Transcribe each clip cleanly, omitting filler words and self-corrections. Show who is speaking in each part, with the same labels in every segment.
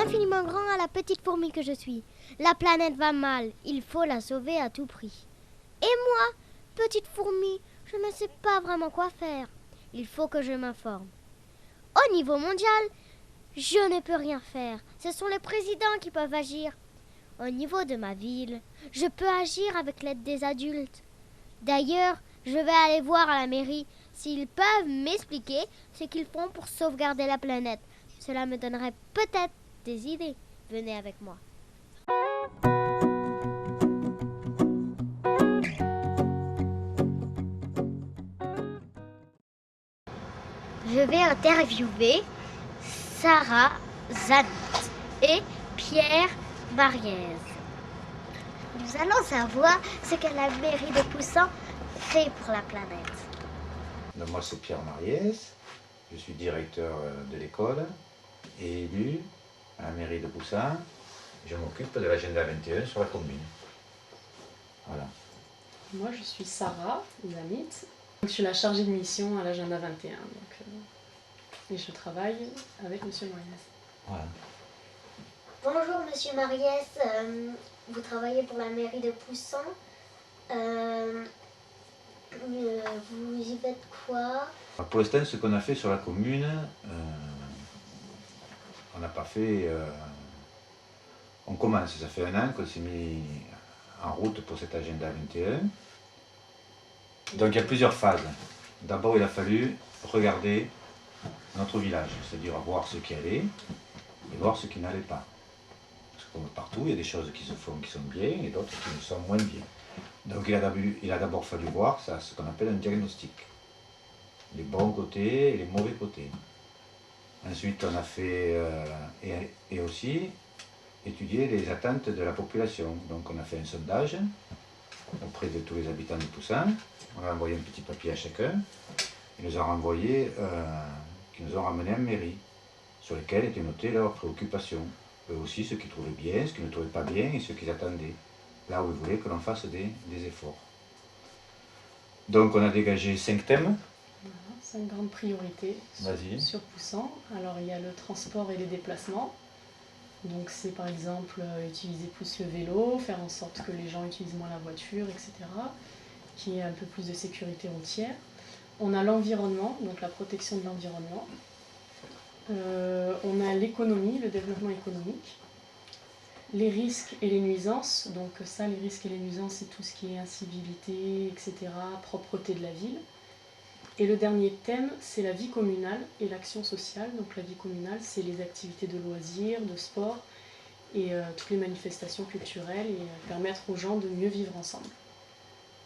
Speaker 1: infiniment grand à la petite fourmi que je suis. La planète va mal, il faut la sauver à tout prix. Et moi, petite fourmi, je ne sais pas vraiment quoi faire. Il faut que je m'informe. Au niveau mondial, je ne peux rien faire. Ce sont les présidents qui peuvent agir. Au niveau de ma ville, je peux agir avec l'aide des adultes. D'ailleurs, je vais aller voir à la mairie s'ils peuvent m'expliquer ce qu'ils font pour sauvegarder la planète. Cela me donnerait peut-être des idées. Venez avec moi. Je vais interviewer Sarah Zanit et Pierre Mariez. Nous allons savoir ce que la mairie de Poussan fait pour la planète.
Speaker 2: Donc moi c'est Pierre Mariez, je suis directeur de l'école et élu à la mairie de Poussin. Je m'occupe de l'agenda 21 sur la commune. Voilà.
Speaker 3: Moi je suis Sarah Zanit, je suis la chargée de mission à l'agenda 21 et je travaille avec Monsieur Mariez.
Speaker 2: Voilà.
Speaker 1: Bonjour Monsieur Mariez, vous travaillez pour la mairie de Poussan. Vous y faites quoi?
Speaker 2: Pour l'instant, ce qu'on a fait sur la commune, on n'a pas fait... on commence, ça fait 1 an qu'on s'est mis en route pour cet agenda 21. Donc il y a plusieurs phases. D'abord, il a fallu regarder notre village, c'est-à-dire voir ce qui allait et voir ce qui n'allait pas. Parce que comme partout, il y a des choses qui se font qui sont bien et d'autres qui ne sont moins bien. Donc il a d'abord fallu voir ça, ce qu'on appelle un diagnostic. Les bons côtés et les mauvais côtés. Ensuite, on a fait et aussi étudier les attentes de la population. Donc on a fait un sondage auprès de tous les habitants de Poussin. On a envoyé un petit papier à chacun. Ils nous ont renvoyé, qui nous ont ramené en mairie, sur lesquels étaient notées leurs préoccupations. Eux aussi, ce qu'ils trouvaient bien, ce qu'ils ne trouvaient pas bien et ce qu'ils attendaient. Là où ils voulaient que l'on fasse des efforts. Donc on a dégagé 5 thèmes.
Speaker 3: Voilà, 5 grandes priorités sur Poussan. Alors il y a le transport et les déplacements. Donc c'est par exemple utiliser plus le vélo, faire en sorte que les gens utilisent moins la voiture, etc. Qu'il y ait un peu plus de sécurité routière. On a l'environnement, donc la protection de l'environnement. On a l'économie, le développement économique. Les risques et les nuisances, donc ça, les risques et les nuisances, c'est tout ce qui est incivilité, etc., propreté de la ville. Et le dernier thème, c'est la vie communale et l'action sociale. Donc la vie communale, c'est les activités de loisirs, de sport et toutes les manifestations culturelles et permettre aux gens de mieux vivre ensemble.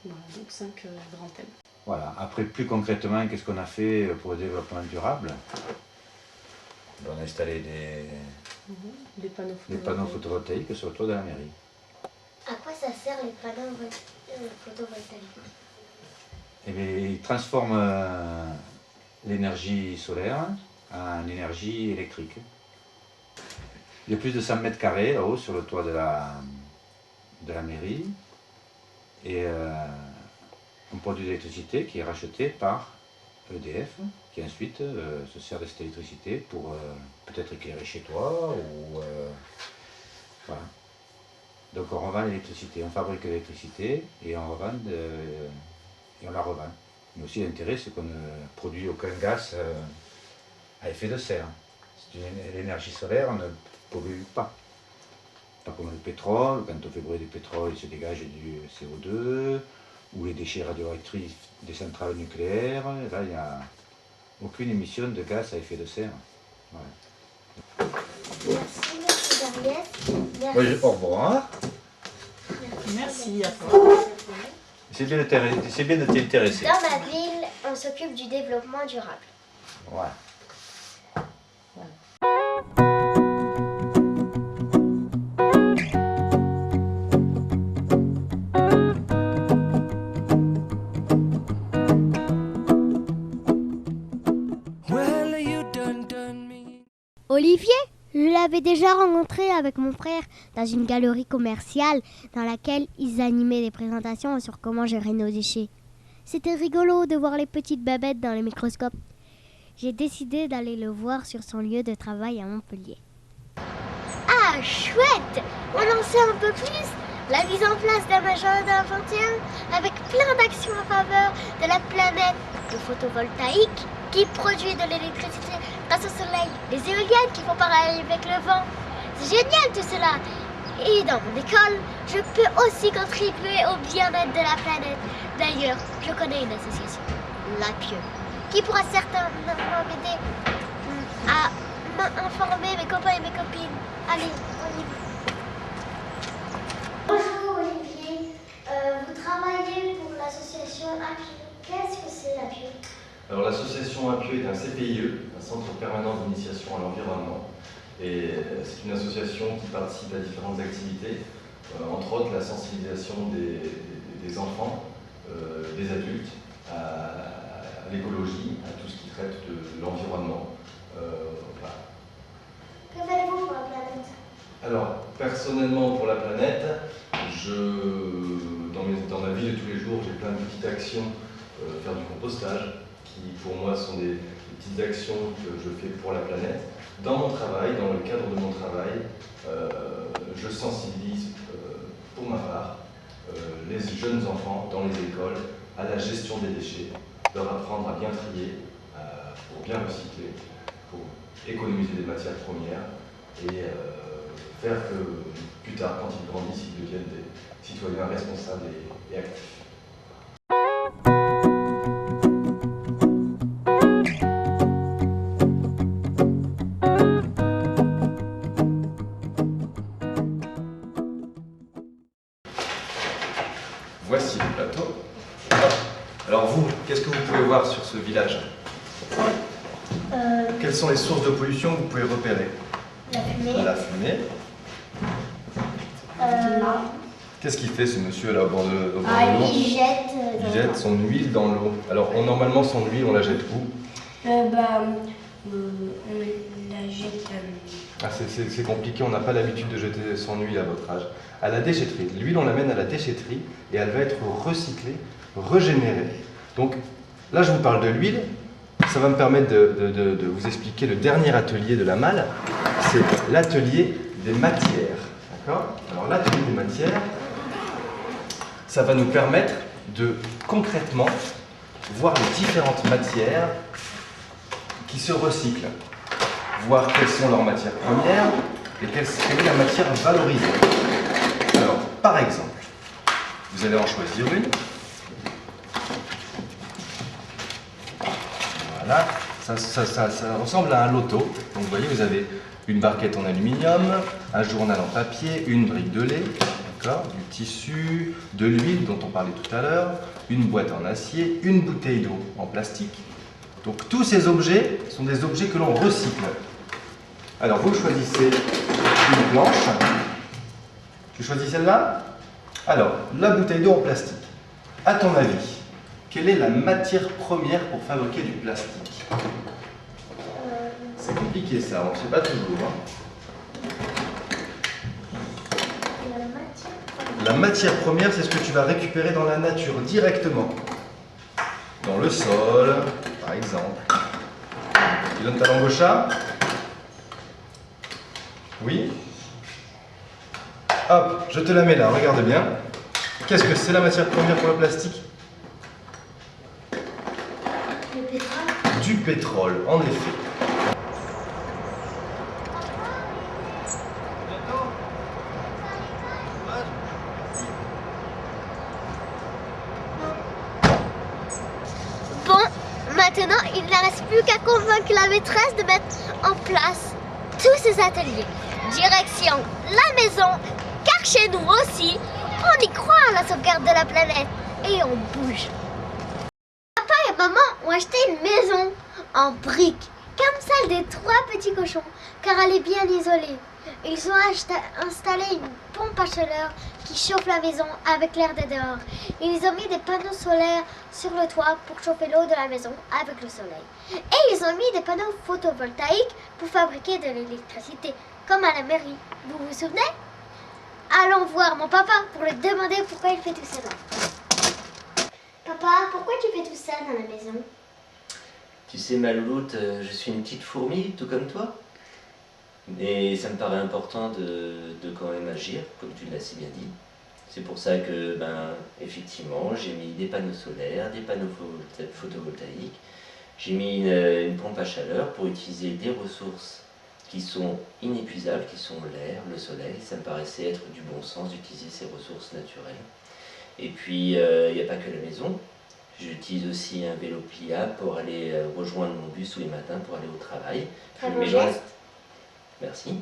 Speaker 3: Voilà, donc 5 grands thèmes.
Speaker 2: Voilà. Après, plus concrètement, qu'est-ce qu'on a fait pour le développement durable? On a installé des panneaux photovoltaïques sur le toit de la mairie.
Speaker 1: À quoi ça sert les panneaux photovoltaïques?
Speaker 2: Eh bien, ils transforment l'énergie solaire en énergie électrique. Il y a plus de 100 mètres carrés là-haut sur le toit de la mairie. Et un produit d'électricité qui est racheté par EDF, qui ensuite se sert de cette électricité pour peut-être éclairer chez toi ou voilà. Donc on revend l'électricité, on fabrique l'électricité et on revend et on la revend. Mais aussi l'intérêt, c'est qu'on ne produit aucun gaz à effet de serre. L'énergie solaire ne pollue pas. Pas comme le pétrole, quand on fait brûler du pétrole, il se dégage du CO2, ou les déchets radioactifs des centrales nucléaires. Là, il n'y a aucune émission de gaz à effet de serre. Voilà.
Speaker 1: Merci, M. Mariez.
Speaker 2: Oui, au revoir.
Speaker 3: Merci à toi.
Speaker 2: C'est bien de t'intéresser.
Speaker 1: Dans ma ville, on s'occupe du développement durable.
Speaker 2: Voilà.
Speaker 1: Olivier, je l'avais déjà rencontré avec mon frère dans une galerie commerciale dans laquelle ils animaient des présentations sur comment gérer nos déchets. C'était rigolo de voir les petites babettes dans les microscopes. J'ai décidé d'aller le voir sur son lieu de travail à Montpellier. Ah, chouette! On en sait un peu plus. La mise en place d'un agenda 21 avec plein d'actions en faveur de la planète, le photovoltaïque qui produit de l'électricité grâce au soleil, les éoliennes qui font pareil avec le vent. C'est génial tout cela. Et dans mon école, je peux aussi contribuer au bien-être de la planète. D'ailleurs, je connais une association, la Pieux, qui pourra certainement m'aider à informer mes copains et mes copines. Allez, on y va. Bonjour Olivier, vous travaillez pour l'association APIeux. Qu'est-ce que c'est l'APIeux?
Speaker 4: Alors l'association APIeux est un CPIE, un centre permanent d'initiation à l'environnement. Et c'est une association qui participe à différentes activités, entre autres la sensibilisation des enfants, des adultes, à l'écologie, à tout ce qui traite de l'environnement. Voilà.
Speaker 1: Que faites-vous pour la planète?
Speaker 4: Alors, personnellement pour la planète, dans ma vie de tous les jours, j'ai plein de petites actions, faire du compostage, qui pour moi sont des petites actions que je fais pour la planète. Dans mon travail, dans le cadre de mon travail, je sensibilise pour ma part les jeunes enfants dans les écoles à la gestion des déchets, leur apprendre à bien trier, pour bien recycler, pour économiser des matières premières et faire que plus tard, quand ils grandissent, ils deviennent des citoyens responsables et actifs. Voici le plateau. Alors vous, qu'est-ce que vous pouvez voir sur ce village? Quelles sont les sources de pollution que vous pouvez repérer?
Speaker 1: La fumée.
Speaker 4: La fumée. Qu'est-ce qu'il fait ce monsieur là au bord de l'eau?
Speaker 1: Il jette.
Speaker 4: Il jette son huile dans l'eau. Alors normalement son huile on la jette où?
Speaker 5: On la jette.
Speaker 4: Ah, c'est compliqué, on n'a pas l'habitude de jeter son huile à votre âge. À la déchetterie. L'huile on l'amène à la déchetterie et elle va être recyclée, régénérée. Donc là je vous parle de l'huile. Ça va me permettre de vous expliquer le dernier atelier de la malle. C'est l'atelier des matières. D'accord? Alors l'atelier des matières, ça va nous permettre de concrètement voir les différentes matières qui se recyclent. Voir quelles sont leurs matières premières et quelle est la matière valorisée. Alors, par exemple, vous allez en choisir une. Voilà, ça ressemble à un loto. Donc vous voyez, vous avez une barquette en aluminium, un journal en papier, une brique de lait, du tissu, de l'huile dont on parlait tout à l'heure, une boîte en acier, une bouteille d'eau en plastique. Donc tous ces objets sont des objets que l'on recycle. Alors vous choisissez une planche. Tu choisis celle-là? Alors, la bouteille d'eau en plastique. À ton avis, quelle est la matière première pour fabriquer du plastique? C'est compliqué ça, on ne sait pas toujours. La matière première, c'est ce que tu vas récupérer dans la nature directement. Dans le sol, par exemple. Tu donnes ta langue au chat? Oui? Hop, je te la mets là, regarde bien. Qu'est-ce que c'est la matière première pour le plastique?
Speaker 1: Le pétrole.
Speaker 4: Du pétrole, en effet.
Speaker 1: Bon, maintenant, il ne reste plus qu'à convaincre la maîtresse de mettre en place tous ces ateliers. Direction la maison, car chez nous aussi, on y croit à la sauvegarde de la planète et on bouge. Papa et maman ont acheté une maison en briques, comme celle des 3 petits cochons, car elle est bien isolée. Ils ont installé une pompe à chaleur qui chauffe la maison avec l'air de dehors. Ils ont mis des panneaux solaires sur le toit pour chauffer l'eau de la maison avec le soleil. Et ils ont mis des panneaux photovoltaïques pour fabriquer de l'électricité, comme à la mairie. Vous vous souvenez? Allons voir mon papa pour lui demander pourquoi il fait tout ça. Papa, pourquoi tu fais tout ça dans la maison?
Speaker 6: Tu sais, ma louloute, je suis une petite fourmi, tout comme toi.
Speaker 5: Et ça me paraît important de quand même agir, comme tu l'as si bien dit. C'est pour ça que, effectivement, j'ai mis des panneaux solaires, des panneaux photovoltaïques. J'ai mis une pompe à chaleur pour utiliser des ressources qui sont inépuisables, qui sont l'air, le soleil. Ça me paraissait être du bon sens d'utiliser ces ressources naturelles. Et puis, il n'y a pas que la maison. J'utilise aussi un vélo pliable pour aller rejoindre mon bus tous les matins pour aller au travail.
Speaker 6: Très beau geste.
Speaker 5: Merci.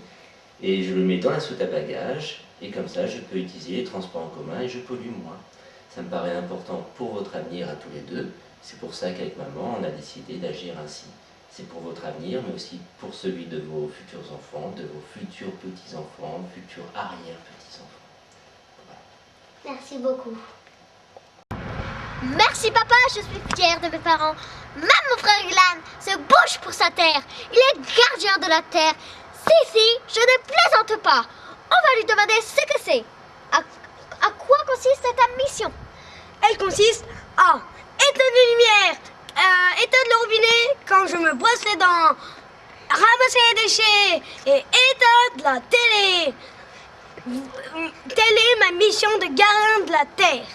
Speaker 5: Et je le mets dans la soute à bagages. Et comme ça, je peux utiliser les transports en commun et je pollue moins. Ça me paraît important pour votre avenir à tous les deux. C'est pour ça qu'avec maman, on a décidé d'agir ainsi. C'est pour votre avenir, mais aussi pour celui de vos futurs enfants, de vos futurs petits-enfants, futurs arrière-petits-enfants. Voilà.
Speaker 6: Merci beaucoup.
Speaker 1: Merci papa, je suis fière de mes parents. Même mon frère Ilan se bouge pour sa terre. Il est gardien de la terre. Si, je ne plaisante pas. On va lui demander ce que c'est. À quoi consiste ta mission?
Speaker 7: Elle consiste à éteindre les lumières, éteindre le robinet quand je me brosse les dents, ramasser les déchets et éteindre la télé. Telle est ma mission de gardien de la terre.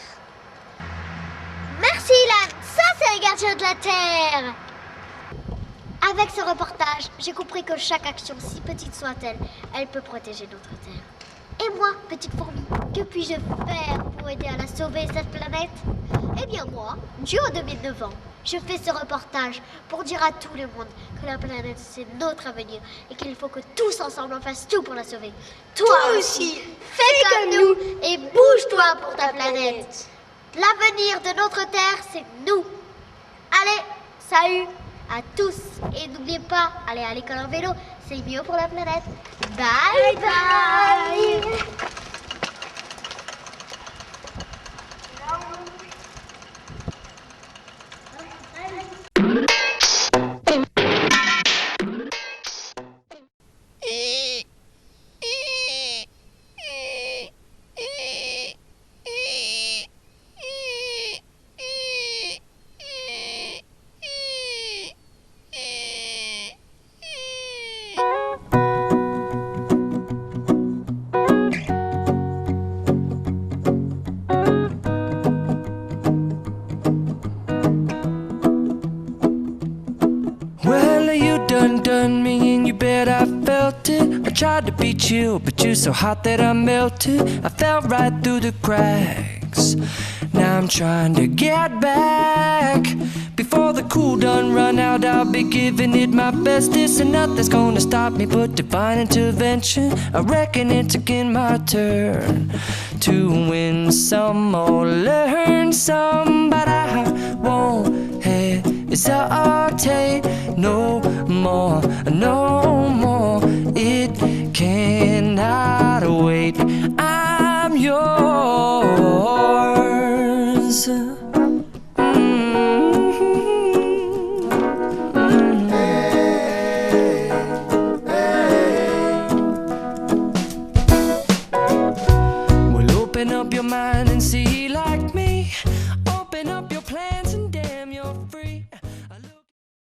Speaker 1: Merci Ilan, ça c'est les gardiens de la terre. Avec ce reportage, j'ai compris que chaque action, si petite soit-elle, elle peut protéger notre terre. Et moi, petite fourmi, que puis-je faire pour aider à la sauver, cette planète? Eh bien moi, Joe de mes 9 ans, je fais ce reportage pour dire à tout le monde que la planète c'est notre avenir et qu'il faut que tous ensemble on fasse tout pour la sauver. Toi aussi, fais comme nous et bouge-toi pour ta planète. L'avenir de notre terre, c'est nous. Allez, salut à tous. Et n'oubliez pas, aller à l'école en vélo, c'est mieux pour la planète. Bye bye.
Speaker 8: Done me and you bet I felt it. I tried to beat you, but you're so hot that I melted. I fell right through the cracks. Now I'm trying to get back. Before the cool done run out, I'll be giving it my bestest. And nothing's gonna stop me but divine intervention. I reckon it's again my turn to win some or learn some. But I won't hesitate no more, no more. It cannot wait. I'm yours.